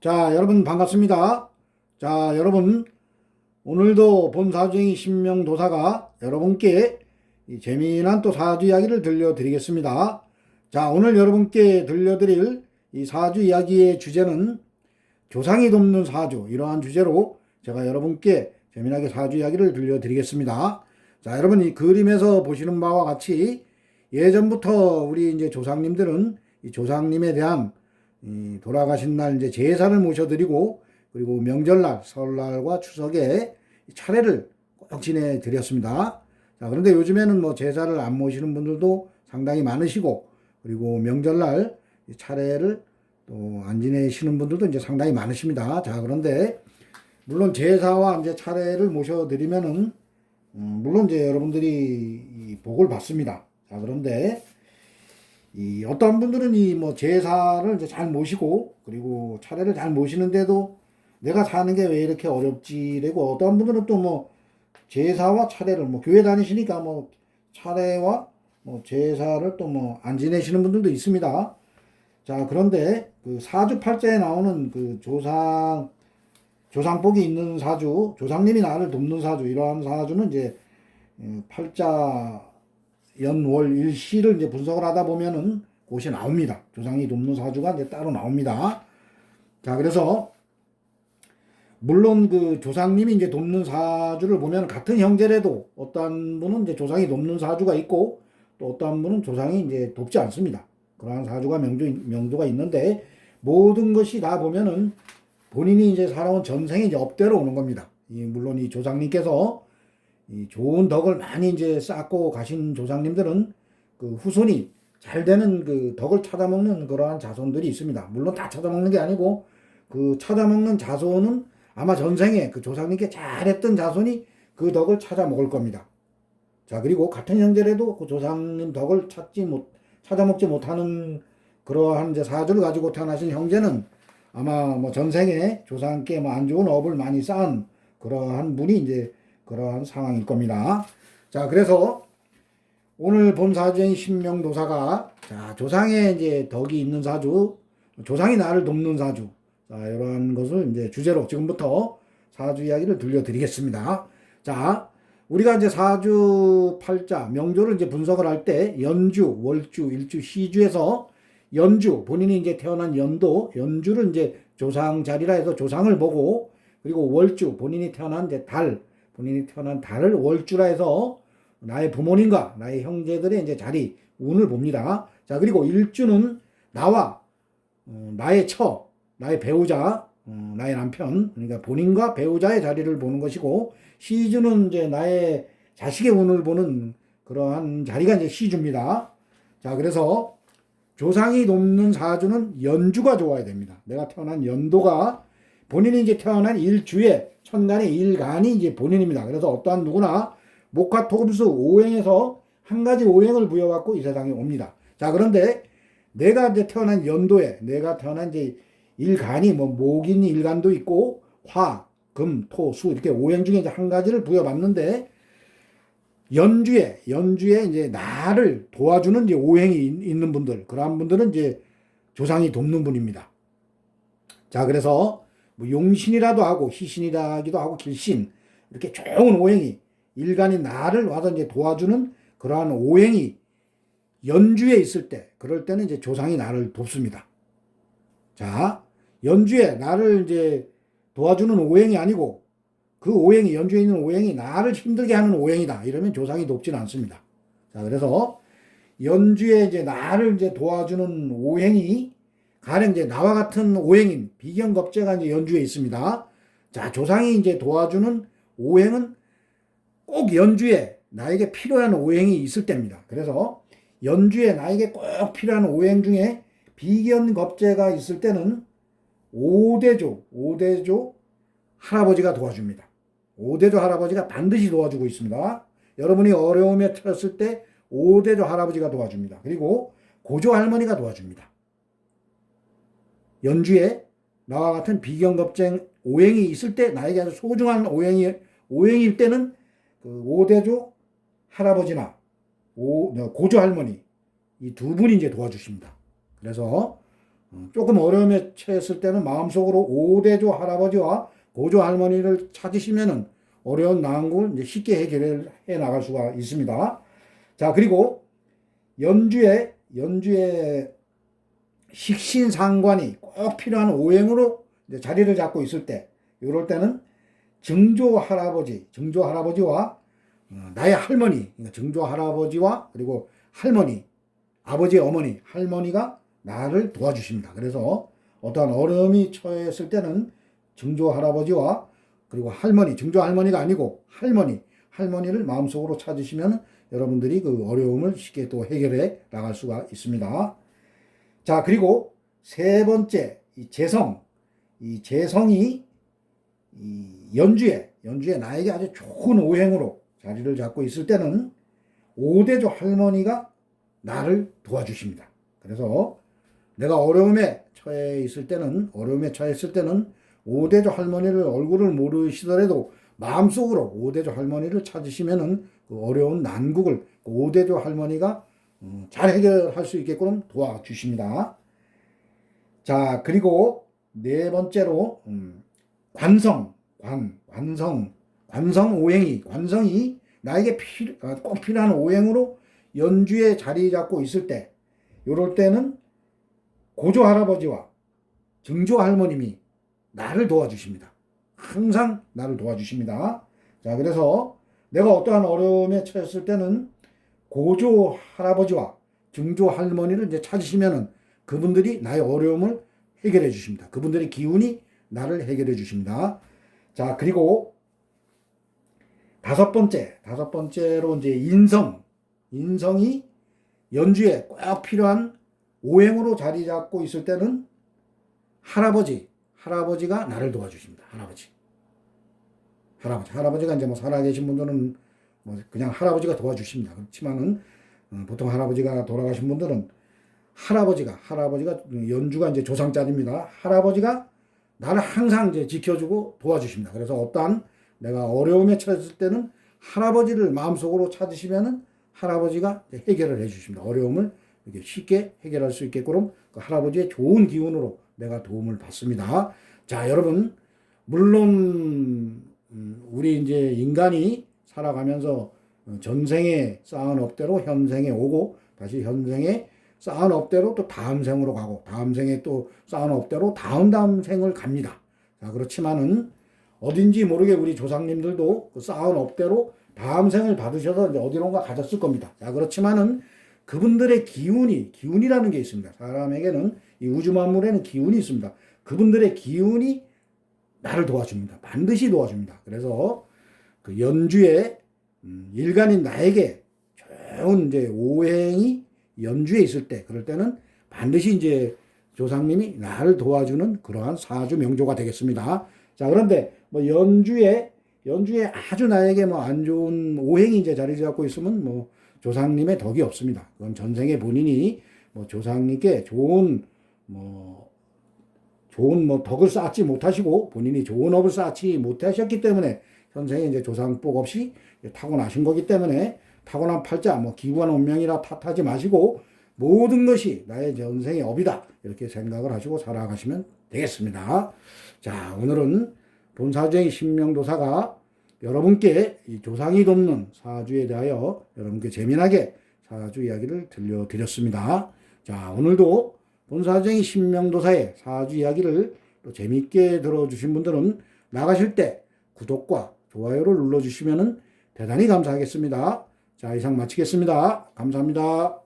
자, 여러분 반갑습니다. 자, 여러분 오늘도 본사주행이 신명도사가 여러분께 이 재미난 또 사주 이야기를 들려드리겠습니다. 자, 오늘 여러분께 들려드릴 이 사주 이야기의 주제는 조상이 돕는 사주, 이러한 주제로 제가 여러분께 재미나게 사주 이야기를 들려드리겠습니다. 자, 여러분 이 그림에서 보시는 바와 같이 예전부터 우리 이제 조상님들은 이 조상님에 대한 돌아가신 날 이제 제사를 모셔드리고, 그리고 명절날, 설날과 추석에 차례를 꼭 지내드렸습니다. 자, 그런데 요즘에는 뭐 제사를 안 모시는 분들도 상당히 많으시고, 그리고 명절날 차례를 또 안 지내시는 분들도 이제 상당히 많으십니다. 자, 그런데 물론 제사와 이제 차례를 모셔드리면은 물론 이제 여러분들이 복을 받습니다. 자, 그런데 이 어떤 분들은 이 뭐 제사를 이제 잘 모시고, 그리고 차례를 잘 모시는데도 내가 사는 게 왜 이렇게 어렵지라고, 어떤 분들은 또 뭐 제사와 차례를 뭐 교회 다니시니까 뭐 차례와 뭐 제사를 또 뭐 안 지내시는 분들도 있습니다. 자, 그런데 그 사주팔자에 나오는 그 조상복이 있는 사주, 조상님이 나를 돕는 사주, 이러한 사주는 이제 팔자 연월 일시를 이제 분석을 하다 보면은 그것이 나옵니다. 조상이 돕는 사주가 이제 따로 나옵니다. 자, 그래서 물론 그 조상님이 이제 돕는 사주를 보면 같은 형제라도 어떤 분은 이제 조상이 돕는 사주가 있고, 또 어떤 분은 조상이 이제 돕지 않습니다. 그러한 사주가 명조가 있는데, 모든 것이 다 보면은 본인이 이제 살아온 전생의 이제 업대로 오는 겁니다. 물론 이 조상님께서 이 좋은 덕을 많이 이제 쌓고 가신 조상님들은 그 후손이 잘 되는 그 덕을 찾아먹는 그러한 자손들이 있습니다. 물론 다 찾아먹는 게 아니고, 그 찾아먹는 자손은 아마 전생에 그 조상님께 잘했던 자손이 그 덕을 찾아먹을 겁니다. 자, 그리고 같은 형제라도 그 조상님 덕을 찾아먹지 못하는 그러한 이제 사주를 가지고 태어나신 형제는 아마 뭐 전생에 조상께 뭐 안 좋은 업을 많이 쌓은 그러한 분이 이제 그러한 상황일 겁니다. 자, 그래서 오늘 본 사주인 신명도사가, 자, 조상의 이제 덕이 있는 사주, 조상이 나를 돕는 사주, 자, 이러한 것을 이제 주제로 지금부터 사주 이야기를 들려드리겠습니다. 자, 우리가 이제 사주 팔자 명조를 이제 분석을 할 때 연주, 월주, 일주, 시주에서 연주, 본인이 이제 태어난 연주를 이제 조상 자리라 해서 조상을 보고, 그리고 월주, 본인이 태어난 이제 본인이 태어난 달을 월주라 해서 나의 부모님과 나의 형제들의 이제 자리, 운을 봅니다. 자, 그리고 일주는 나와 나의 나의 배우자, 나의 남편, 그러니까 본인과 배우자의 자리를 보는 것이고, 시주는 이제 나의 자식의 운을 보는 그러한 자리가 이제 시주입니다. 자, 그래서 조상이 돕는 사주는 연주가 좋아야 됩니다. 내가 태어난 연도가, 본인이 이제 태어난 일주에 천간의 일간이 이제 본인입니다. 그래서 어떠한 누구나 목화토금수 오행에서 한 가지 오행을 부여받고 이 세상에 옵니다. 자, 그런데 내가 이제 태어난 연도에, 내가 태어난 이제 일간이 뭐 목인 일간도 있고 화, 금, 토, 수 이렇게 오행 중에 이제 한 가지를 부여받는데, 연주에 이제 나를 도와주는 이제 오행이 있는 분들, 그러한 분들은 이제 조상이 돕는 분입니다. 자, 그래서 뭐 용신이라도 하고 희신이라기도 하고 길신, 이렇게 좋은 오행이 일간인 나를 와서 이제 도와주는 그러한 오행이 연주에 있을 때, 그럴 때는 이제 조상이 나를 돕습니다. 자, 연주에 나를 이제 도와주는 오행이 아니고, 그 오행이, 연주에 있는 오행이 나를 힘들게 하는 오행이다, 이러면 조상이 돕지는 않습니다. 자, 그래서 연주에 이제 나를 이제 도와주는 오행이 가령 이제 나와 같은 오행인 비견겁재가 이제 연주에 있습니다. 자, 조상이 이제 도와주는 오행은 꼭 연주에 나에게 필요한 오행이 있을 때입니다. 그래서 연주에 나에게 꼭 필요한 오행 중에 비견겁재가 있을 때는 오대조 할아버지가 도와줍니다. 오대조 할아버지가 반드시 도와주고 있습니다. 여러분이 어려움에 처했을 때 오대조 할아버지가 도와줍니다. 그리고 고조 할머니가 도와줍니다. 연주에 나와 같은 비견겁쟁 오행이 있을 때, 나에게 아주 소중한 오행일 때는 그 오대조 할아버지나 고조 할머니, 이 두 분이 이제 도와주십니다. 그래서 조금 어려움에 처했을 때는 마음속으로 오대조 할아버지와 고조 할머니를 찾으시면은 어려운 난국을 이제 쉽게 해결해 나갈 수가 있습니다. 자, 그리고 연주에 식신상관이 꼭 필요한 오행으로 이제 자리를 잡고 있을 때, 이럴 때는 증조 할아버지와 나의 할머니, 그러니까 증조 할아버지와 그리고 할머니, 아버지, 어머니, 할머니가 나를 도와주십니다. 그래서 어떠한 어려움이 처했을 때는 증조 할아버지와 그리고 할머니, 증조 할머니가 아니고 할머니를 마음속으로 찾으시면 여러분들이 그 어려움을 쉽게 또 해결해 나갈 수가 있습니다. 자, 그리고 세 번째, 이 재성이 연주에 나에게 아주 좋은 오행으로 자리를 잡고 있을 때는 오대조 할머니가 나를 도와주십니다. 그래서 내가 어려움에 처했을 때는 오대조 할머니를 얼굴을 모르시더라도 마음속으로 오대조 할머니를 찾으시면은 그 어려운 난국을 그 오대조 할머니가 잘 해결할 수 있게끔 도와주십니다. 자, 그리고 네 번째로 관성이 나에게 꼭 필요한 오행으로 연주에 자리 잡고 있을 때, 이럴 때는 고조 할아버지와 증조 할머님이 나를 도와주십니다. 항상 나를 도와주십니다. 자, 그래서 내가 어떠한 어려움에 처했을 때는 고조 할아버지와 증조 할머니를 이제 찾으시면은 그분들이 나의 어려움을 해결해 주십니다. 그분들의 기운이 나를 해결해 주십니다. 자, 그리고 다섯 번째로 이제 인성이 연주에 꼭 필요한 오행으로 자리 잡고 있을 때는 할아버지가 나를 도와주십니다. 할아버지가 이제 뭐 살아계신 분들은 뭐 그냥 할아버지가 도와주십니다. 그렇지만은 보통 할아버지가 돌아가신 분들은 할아버지가 연주가 이제 조상자리입니다. 할아버지가 나를 항상 이제 지켜주고 도와주십니다. 그래서 어떠한 내가 어려움에 처했을 때는 할아버지를 마음속으로 찾으시면은 할아버지가 해결을 해주십니다. 어려움을 이렇게 쉽게 해결할 수 있게끔 그 할아버지의 좋은 기운으로 내가 도움을 받습니다. 자, 여러분, 물론 우리 이제 인간이 살아가면서 전생에 쌓은 업대로 현생에 오고, 다시 현생에 쌓은 업대로 또 다음 생으로 가고, 다음 생에 또 쌓은 업대로 다음 생을 갑니다. 자, 그렇지만은 어딘지 모르게 우리 조상님들도 그 쌓은 업대로 다음 생을 받으셔서 이제 어디론가 가졌을 겁니다. 자, 그렇지만은 그분들의 기운이라는 게 있습니다. 사람에게는, 이 우주 만물에는 기운이 있습니다. 그분들의 기운이 나를 도와줍니다. 반드시 도와줍니다. 그래서 그 연주에 일간인 나에게 좋은 이제 오행이 연주에 있을 때, 그럴 때는 반드시 이제 조상님이 나를 도와주는 그러한 사주 명조가 되겠습니다. 자, 그런데 뭐 연주에 아주 나에게 뭐 안 좋은 오행이 이제 자리 잡고 있으면 뭐 조상님의 덕이 없습니다. 그건 전생에 본인이 뭐 조상님께 좋은 덕을 쌓지 못하시고 본인이 좋은 업을 쌓지 못하셨기 때문에 현생에 이제 조상복 없이 타고나신 거기 때문에 타고난 팔자, 뭐 기구한 운명이라 탓하지 마시고 모든 것이 나의 전생의 업이다, 이렇게 생각을 하시고 살아가시면 되겠습니다. 자, 오늘은 본사주의 신명도사가 여러분께 이 조상이 돕는 사주에 대하여 여러분께 재미나게 사주 이야기를 들려드렸습니다. 자, 오늘도 본사주의 신명도사의 사주 이야기를 또 재미있게 들어주신 분들은 나가실 때 구독과 좋아요를 눌러주시면 대단히 감사하겠습니다. 자, 이상 마치겠습니다. 감사합니다.